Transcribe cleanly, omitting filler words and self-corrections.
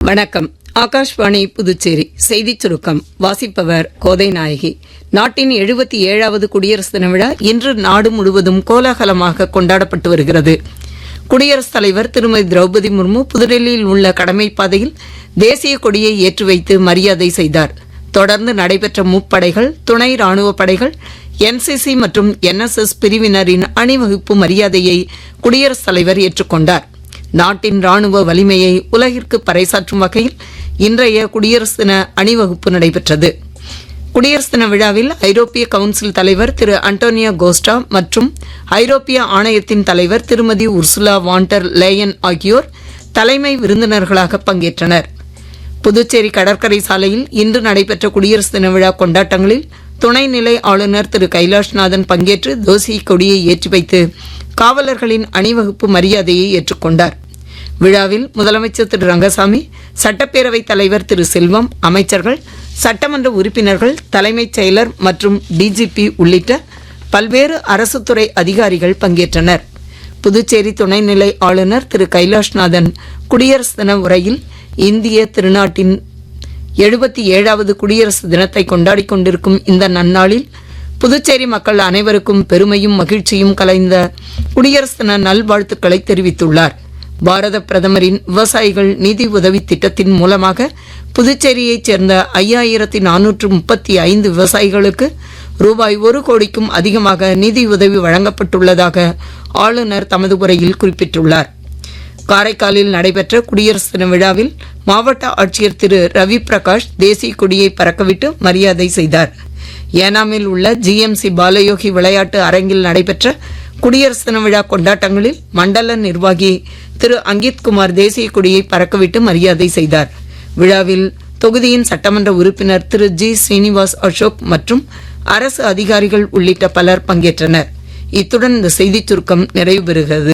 வணக்கம். ஆகாஷ்வாணி புதுச்சேரி செய்திச் சுருக்கம் வாசிப்பவர் கோதை நாயகி. நாட்டின் 77வது குடியரசு தின விழா இன்று நாடு முழுவதும் கோலாகலமாக கொண்டாடப்பட்டு வருகிறது. குடியரசுத் தலைவர் திருமதி திரௌபதி முர்மு புதுடெல்லியில் உள்ள கடமைப்பாதையில் தேசிய கொடியை ஏற்றி வைத்து மரியாதை செய்தார். தொடர்ந்து நடைபெற்ற முப்படைகள், துணை ராணுவ படைகள், NCC மற்றும் NSS பிரிவினரின் அணிவகுப்பு மரியாதையை குடியரசுத் தலைவர் ஏற்றுக்கொண்டார். நாட்டின் ராணுவ வலிமையை உலகிற்கு பறைசாற்றும் வகையில் இன்றைய குடியரசு தின அணிவகுப்பு நடைபெற்றது. குடியரசு தின விழாவில் ஐரோப்பிய கவுன்சில் தலைவர் திரு அண்டோனியோ கோஸ்டா மற்றும் ஐரோப்பிய ஆணையத்தின் தலைவர் திருமதி உர்சுலா வாண்டர் லேயன் ஆகியோர் தலைமை விருந்தினர்களாக பங்கேற்றனர். புதுச்சேரி கடற்கரை சாலையில் இன்று நடைபெற்ற குடியரசு தின விழா கொண்டாட்டங்களில் துணைநிலை ஆளுநர் திரு கைலாஷ்நாதன் பங்கேற்று தேசிய கொடியை ஏற்றி வைத்து காவலர்களின் அணிவகுப்பு மரியாதையை ஏற்றுக்கொண்டார். விழாவில் முதலமைச்சர் திரு ரங்கசாமி, சட்டப்பேரவைத் தலைவர் திரு செல்வம், அமைச்சர்கள், சட்டமன்ற உறுப்பினர்கள், தலைமைச் செயலர் மற்றும் DGP உள்ளிட்ட பல்வேறு அரசுத்துறை அதிகாரிகள் பங்கேற்றனர். புதுச்சேரி துணைநிலை ஆளுநர் திரு கைலாஷ்நாதன் குடியரசு தின உரையில் இந்திய திருநாட்டின் 77வது குடியரசு தினத்தை கொண்டாடிக் கொண்டிருக்கும் இந்த நன்னாளில் புதுச்சேரி மக்கள் அனைவருக்கும் பெருமையும் மகிழ்ச்சியும் கலைந்த குடியரசு தின நல்வாழ்த்துக்களை தெரிவித்துள்ளார். பாரத பிரதமரின் விவசாயிகள் நிதி உதவி திட்டத்தின் மூலமாக புதுச்சேரியைச் சேர்ந்த 5435 விவசாயிகளுக்கு ரூபாய் 1 கோடிக்கும் அதிகமாக நிதி உதவி வழங்கப்பட்டுள்ளதாக ஆளுநர் தமது உரையில் குறிப்பிட்டுள்ளார். காரைக்காலில் நடைபெற்ற குடியரசு தின விழாவில் மாவட்ட ஆட்சியர் திரு ரவி பிரகாஷ் தேசிய கொடியை பறக்கவிட்டு மரியாதை செய்தார். ஏனாமில் உள்ள GMC பாலயோகி விளையாட்டு அரங்கில் நடைபெற்ற குடியரசு தின விழா கொண்டாட்டங்களில் மண்டல நிர்வாகி திரு அங்கித் குமார் தேசிய கொடியை பறக்கவிட்டு மரியாதை செய்தார். விழாவில் தொகுதியின் சட்டமன்ற உறுப்பினர் திரு G ஸ்ரீனிவாஸ் அசோக் மற்றும் அரசு அதிகாரிகள் உள்ளிட்ட பலர் பங்கேற்றனர். இத்துடன் இந்த செய்திச் சுருக்கம் நிறைவு பெறுகிறது.